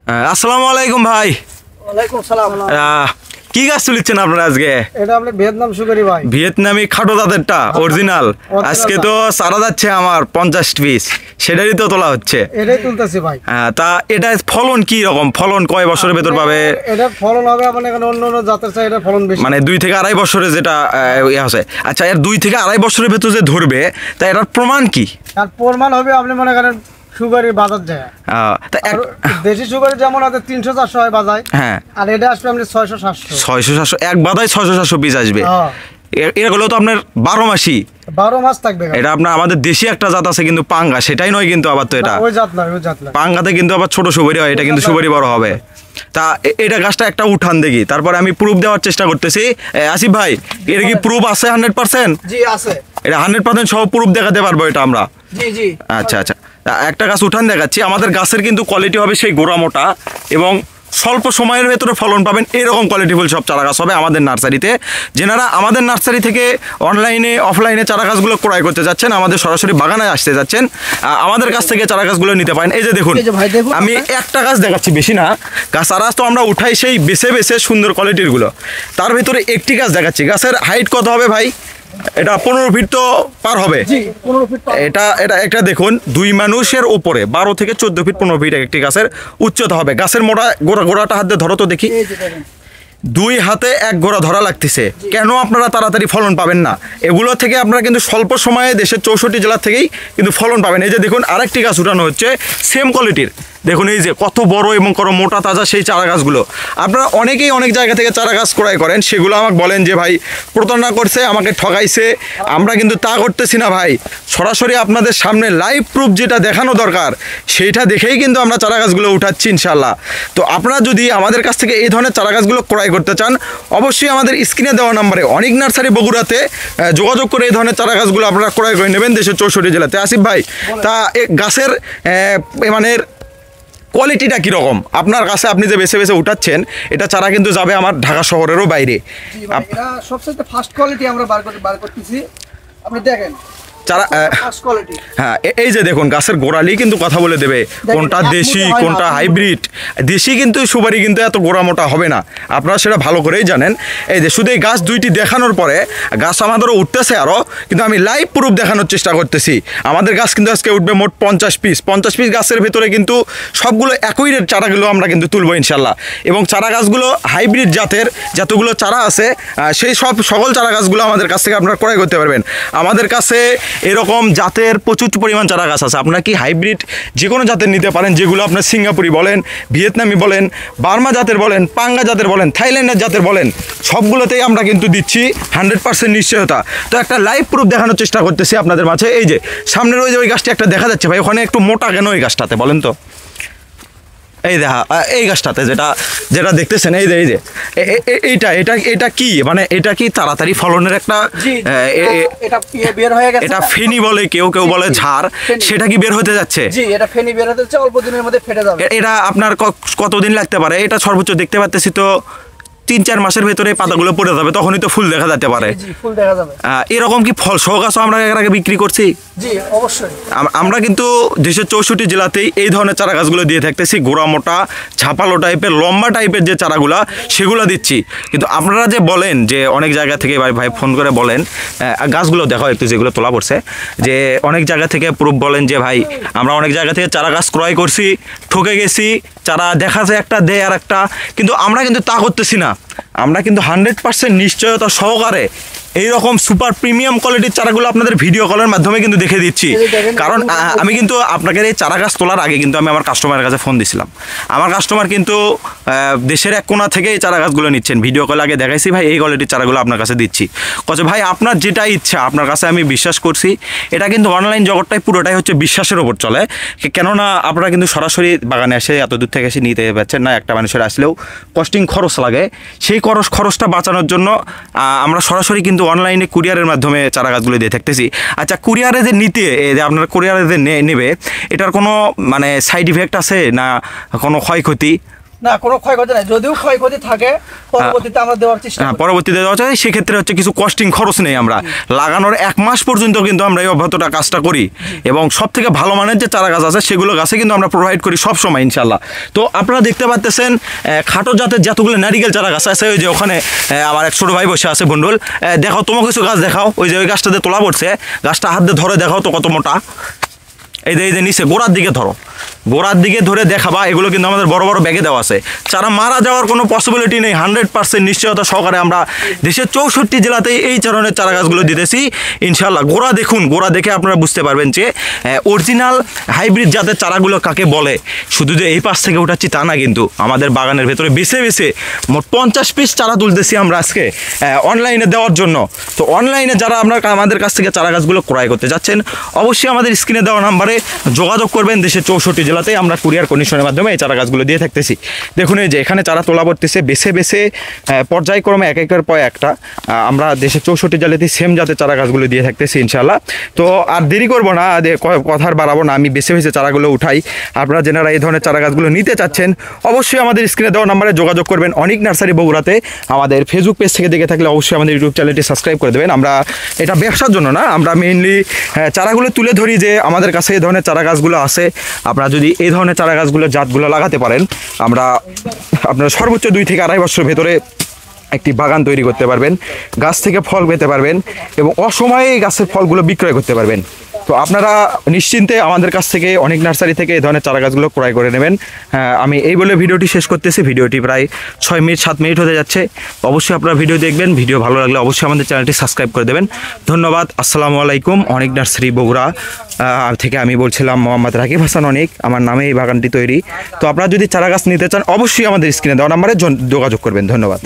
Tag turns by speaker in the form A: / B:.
A: আসসালামু আলাইকুম ভাই।
B: ওয়ালাইকুম সালাম।
A: কি গাছ তুলিচ্ছেন আপনারা আজকে?
B: এটা আপনি ভিয়েতনাম সুগারি ভাই।
A: ভিয়েতনামি খাটো জাতেরটা অরিজিনাল। আজকে তো সারা যাচ্ছে আমার 50 পিস, সেটারই তো তোলা হচ্ছে।
B: এটাই তুলতেছি ভাই।
A: তা এটা ফলন কি রকম? ফলন কয় বছরের ভেতর পাবে?
B: এটা ফলন হবে মানে এখানে অন্য অন্য জাতের চাই এটা ফলন বেশি,
A: মানে 2 থেকে 2.5 বছরে যেটা ইয়ে আছে। আচ্ছা, এর 2 থেকে 2.5 বছরের ভেতর যে ধরবে, তা এটার প্রমাণ কি?
B: আর প্রমাণ হবে আপনি মনে করেন সুগারি বাজার যায়। দেশি সুগারি যেমন আছে 300-400 হয় বাজায়, হ্যাঁ, আর এটা আসবে আপনি 600-700 এক বাদায় 600-700 পিস আসবে। এগুলো তো আপনার 12 মাস থাকবে। এটা আপনার আমাদের দেশি একটা জাত আছে কিন্তু পাঙ্গা, সেটাই নয় কিন্তু আবার। তো এটা ওই জাত নয়, ওই জাত নয়।
A: পাঙ্গাতে কিন্তু আবার ছোট সুপারি হয়, এটা কিন্তু সুপারি বড় হবে। তা এটা গাছটা একটা উঠান দেখি, তারপরে আমি প্রুফ দেওয়ার চেষ্টা করতেছি। আসিফ ভাই, এটা কি প্রুফ আছে 100%?
B: জি আছে।
A: এটা 100% সব প্রুফ দেখাতে পারবো এটা আমরা?
B: জি জি।
A: আচ্ছা আচ্ছা, একটা গাছ উঠান দেখাচ্ছি। আমাদের গাছের কিন্তু কোয়ালিটি হবে সেই গোড়া মোটা এবং স্বল্প সময়ের ভেতরে ফলন পাবেন, এরকম কোয়ালিটিফুল সব চারা গাছ হবে আমাদের নার্সারিতে। যেনারা আমাদের নার্সারি থেকে অনলাইনে অফলাইনে চারা গাছগুলো ক্রয় করতে যাচ্ছেন, আমাদের সরাসরি বাগানে আসতে যাচ্ছেন, আমাদের কাছ থেকে চারা গাছগুলো নিতে পারেন। এই যে দেখুন, আমি একটা গাছ দেখাচ্ছি, বেশি না। চারা গাছ তো আমরা উঠাই সেই বেছে বেছে সুন্দর কোয়ালিটিরগুলো। তার ভিতরে একটি গাছ দেখাচ্ছি। গাছের হাইট কত হবে ভাই? এটা 15 ফিট তো পার হবে। এটা দেখুন, 2 মানুষের উপরে 12 থেকে 14 ফিট 15 ফিট একটি গাছের উচ্চতা হবে। গাছের মোটা গোড়াটা হাত দিয়ে ধরো তো দেখি। 2 হাতে 1 গোড়া ধরা লাগতেছে। কেন আপনারা তাড়াতাড়ি ফলন পাবেন না? এগুলো থেকে আপনারা কিন্তু স্বল্প সময়ে দেশের 64 জেলা থেকেই কিন্তু ফলন পাবেন। এই যে দেখুন, আরেকটি গাছ উঠানো হচ্ছে সেম কোয়ালিটির। দেখুন এই যে কত বড় এবং কত মোটা তাজা সেই চারা গাছগুলো। আপনারা অনেকেই অনেক জায়গা থেকে চারা গাছ ক্রয় করেন, সেগুলো আমাকে বলেন যে ভাই প্রতারণা করছে, আমাকে ঠকাইছে। আমরা কিন্তু তা করতেছি না ভাই। সরাসরি আপনাদের সামনে লাইভ প্রুফ যেটা দেখানো দরকার সেইটা দেখেই কিন্তু আমরা চারা গাছগুলো উঠাচ্ছি ইনশাল্লাহ। তো আপনারা যদি আমাদের কাছ থেকে এই ধরনের চারা গাছগুলো ক্রয় করতে চান, অবশ্যই আমাদের স্ক্রিনে দেওয়া নাম্বারে অনেক নার্সারি বগুড়াতে যোগাযোগ করে এই ধরনের চারা গাছগুলো আপনারা ক্রয় করে নেবেন দেশের 64 জেলাতে। আসিফ ভাই, তা গাছের মানে কোয়ালিটিটা কীরকম আপনার কাছে? আপনি যে বেছে বেছে উঠাচ্ছেন, এটা চারা কিন্তু যাবে আমার ঢাকা শহরেরও বাইরে।
B: সবচেয়ে ফার্স্ট কোয়ালিটি আমরা বার করতেছি, আপনি দেখেন
A: চারা। হ্যাঁ, এই যে দেখুন, গাছের গোড়ালি কিন্তু কথা বলে দেবে কোনটা দেশি কোনটা হাইব্রিড। দেশি কিন্তু সুপারি কিন্তু এত গোড়া মোটা হবে না, আপনারা সেটা ভালো করেই জানেন। এই যে শুধু এই গাছ 2টি দেখানোর পরে গাছ আমাদেরও উঠতেছে আরও, কিন্তু আমি লাইভ প্রুফ দেখানোর চেষ্টা করতেছি। আমাদের গাছ কিন্তু আজকে উঠবে মোট 50 পিস গাছের ভেতরে কিন্তু সবগুলো একই রেট চারাগুলো আমরা কিন্তু তুলবো ইনশাল্লাহ। এবং চারা গাছগুলো হাইব্রিড জাতের যতগুলো চারা আছে সেই সকল চারা গাছগুলো আমাদের কাছ থেকে আপনারা ক্রয় করতে পারবেন। আমাদের কাছে এরকম জাতের প্রচুর পরিমাণ চারা গাছ আছে। আপনারা কি হাইব্রিড যে কোনো জাতের নিতে পারেন, যেগুলো আপনার সিঙ্গাপুরি বলেন, ভিয়েতনামি বলেন, বার্মা জাতের বলেন, পাঙ্গা জাতের বলেন, থাইল্যান্ডের জাতের বলেন, সবগুলোতেই আমরা কিন্তু দিচ্ছি 100% নিশ্চয়তা। তো একটা লাইভ প্রুফ দেখানোর চেষ্টা করতেছি আপনাদের মাঝে। এই যে সামনের ওই গাছটি একটা দেখা যাচ্ছে ভাই, ওখানে একটু মোটা কেন ওই গাছটাতে বলেন তো? এই দেখা এই গাছটাতে যেটা দেখতেছেন, এই যে এটা কি মানে, এটা কি তাড়াতাড়ি ফলনের একটা, এটা ফেনি বলে, কেউ বলে ঝাড়, সেটা কি বের হতে যাচ্ছে?
B: এটা ফেনি বের হতে যাচ্ছে, অল্প দিনের মধ্যে ফেটে যাবে।
A: এটা আপনার কতদিন লাগতে পারে? এটা সর্বোচ্চ দেখতে পাচ্ছি তো 3-4 মাসের ভেতরে পাতাগুলো পড়ে যাবে, তখনই তো ফুল দেখা যেতে পারে।
B: ফুল দেখা যাবে।
A: এরকম কি ফল সহ গাছও আমরা এর আগে বিক্রি করছি?
B: জি অবশ্যই। আমরা
A: কিন্তু দেশের 64 জেলাতেই এই ধরনের চারা গাছগুলো দিয়ে থাকতেছি। গোড়া মোটা ঝাপালো টাইপের লম্বা টাইপের যে চারাগুলা সেগুলো দিচ্ছি। কিন্তু আপনারা যে বলেন যে অনেক জায়গা থেকে ভাই ফোন করে বলেন, গাছগুলো দেখো একটু যেগুলো তোলা পড়ছে, যে অনেক জায়গা থেকে প্রুফ বলেন যে ভাই আমরা অনেক জায়গা থেকে চারা গাছ ক্রয় করছি, ঠকে গেছি, চারা দেখা যায় একটা দেয় আর একটা। কিন্তু আমরা কিন্তু তা করতেছি না। আমরা কিন্তু 100% নিশ্চয়তা সহকারে এইরকম সুপার প্রিমিয়াম কোয়ালিটির চারাগুলো আপনাদের ভিডিও কলের মাধ্যমে কিন্তু দেখে দিচ্ছি। কারণ আমি কিন্তু আপনাকে এই চারা গাছ তোলার আগে কিন্তু আমি আমার কাস্টমারের কাছে ফোন দিছিলাম। আমার কাস্টমার কিন্তু দেশের এক কোণা থেকে এই চারা গাছগুলো নিচ্ছেন। ভিডিও কল আগে দেখাইছি, ভাই এই কোয়ালিটির চারাগুলো আপনার কাছে দিচ্ছি। কচ্ছে ভাই আপনার যেটা ইচ্ছা, আপনার কাছে আমি বিশ্বাস করছি। এটা কিন্তু অনলাইন জগৎটাই পুরোটাই হচ্ছে বিশ্বাসের ওপর চলে। কেননা আপনারা কিন্তু সরাসরি বাগানে এসে এত দূর থেকে এসে নিতে পারছেন না। একটা মানুষের আসলেও কস্টিং খরচ লাগে, সেই খরচটা বাঁচানোর জন্য আমরা সরাসরি কিন্তু অনলাইনে কুরিয়ারের মাধ্যমে চারা গাছগুলো দিয়ে থাকতেছি। আচ্ছা, কুরিয়ারে যে নিতে যে আপনার কুরিয়ারে যে নেবে, এটার কোনো মানে সাইড ইফেক্ট আছে না কোনো ক্ষয়ক্ষতি?
B: না, কোনো ক্ষয়ক্ষতি নাই, যদিও ক্ষয়ক্ষতি থাকে পরবর্তীতে আমরা দেওয়ার চেষ্টা করি।
A: পরবর্তীতে দেওয়া যায়, সেক্ষেত্রে হচ্ছে কিছু কস্টিং খরচ নেই, আমরা লাগানোর 1 মাস পর্যন্ত কিন্তু আমরা এই অব্যাহতটা কাজটা করি এবং সব থেকে ভালো মানের যে চারা গাছ আছে সেগুলো গাছে কিন্তু আমরা প্রোভাইড করি সব সময় ইনশাল্লাহ। তো আপনারা দেখতে পাচ্ছেন খাটো জাতের যতগুলো নারিকেল চারা গাছ আছে, ওই যে ওখানে আমার এক ছোটো ভাই বসে আছে বন্ডল, দেখাও তোমাকে কিছু গাছ দেখাও, ওই যে ওই গাছটাতে তোলা পড়ছে, গাছটা হাত দিয়ে ধরে দেখাও তো কত মোটা। এই যে নিচে গোড়ার দিকে ধরো, গোড়ার দিকে ধরে দেখাবা, এগুলো কিন্তু আমাদের বড় বড় ব্যাগে দেওয়া আছে। চারা মারা যাওয়ার কোনো পসিবিলিটি নেই, 100% নিশ্চয়তা সহকারে আমরা দেশের 64 জেলাতেই এই ধরনের চারা গাছগুলো দিতেছি ইনশাল্লাহ। গোড়া দেখুন, গোড়া দেখে আপনারা বুঝতে পারবেন যে অরিজিনাল হাইব্রিড জাতের চারাগুলো কাকে বলে। শুধু যে এই পাশ থেকে উঠাচ্ছি তা না, কিন্তু আমাদের বাগানের ভেতরে বেছে বেছে মোট 50 পিস চারা তুলতেছি আমরা আজকে অনলাইনে দেওয়ার জন্য। তো অনলাইনে যারা আপনারা আমাদের কাছ থেকে চারা গাছগুলো ক্রয় করতে যাচ্ছেন, অবশ্যই আমাদের স্ক্রিনে দেওয়া নাম্বারে যোগাযোগ করবেন। দেশের 64 জেলাতেই আমরা কুরিয়ার কন্ডিশনের মাধ্যমে এই চারা গাছগুলো দিয়ে থাকতেছি। দেখুন এই যে এখানে চারা তোলা পড়তেছে বেছে বেছে পর্যায়ক্রমে এক একের পর একটা আমরা দেশের 64 জেলাতেই সেম জাতের চারা গাছগুলো দিয়ে থাকতেছি ইনশাল্লাহ। তো আর দেরি করবো না, কথার বাড়াবো না, আমি বেছে বেছে চারাগুলো উঠাই। আপনারা যারা এই ধরনের চারা গাছগুলো নিতে চাচ্ছেন, অবশ্যই আমাদের স্ক্রিনে দেওয়া নাম্বারে যোগাযোগ করবেন। অনেক নার্সারি বগুড়াতে আমাদের ফেসবুক পেজ থেকে দেখে থাকলে অবশ্যই আমাদের ইউটিউব চ্যানেলটি সাবস্ক্রাইব করে দেবেন। আমরা এটা ব্যবসার জন্য না, আমরা মেইনলি চারাগুলো তুলে ধরি যে আমাদের কাছে এই ধরনের চারা গাছগুলো আছে। আপনারা যদি এই ধরনের চারা গাছগুলো জাতগুলো লাগাতে পারেন, আমরা আপনারা সর্বোচ্চ 2 থেকে 2.5 বছরের ভেতরে একটি বাগান তৈরি করতে পারবেন, গাছ থেকে ফল পেতে পারবেন এবং অসময়ে এই গাছের ফলগুলো বিক্রয় করতে পারবেন। তো আপনারা নিশ্চিন্তে আমাদের কাছ থেকে অনেক নার্সারি থেকে এই ধরনের চারা গাছগুলো ক্রয় করে নেবেন। আমি এই বলে ভিডিওটি শেষ করতেছি। ভিডিওটি প্রায় 6 মিনিট 7 মিনিট হতে যাচ্ছে। অবশ্যই আপনারা ভিডিও দেখবেন, ভিডিও ভালো লাগলে অবশ্যই আমাদের চ্যানেলটি সাবস্ক্রাইব করে দেবেন। ধন্যবাদ। আসসালামু আলাইকুম। অনেক নার্সারি বগুড়া থেকে আমি বলছিলাম মোহাম্মদ রাকিব হাসান অনেক, আমার নামে এই বাগানটি তৈরি। তো আপনারা যদি চারা গাছ নিতে চান, অবশ্যই আমাদের স্ক্রিনে দেওয়া নাম্বারে যোগাযোগ করবেন। ধন্যবাদ।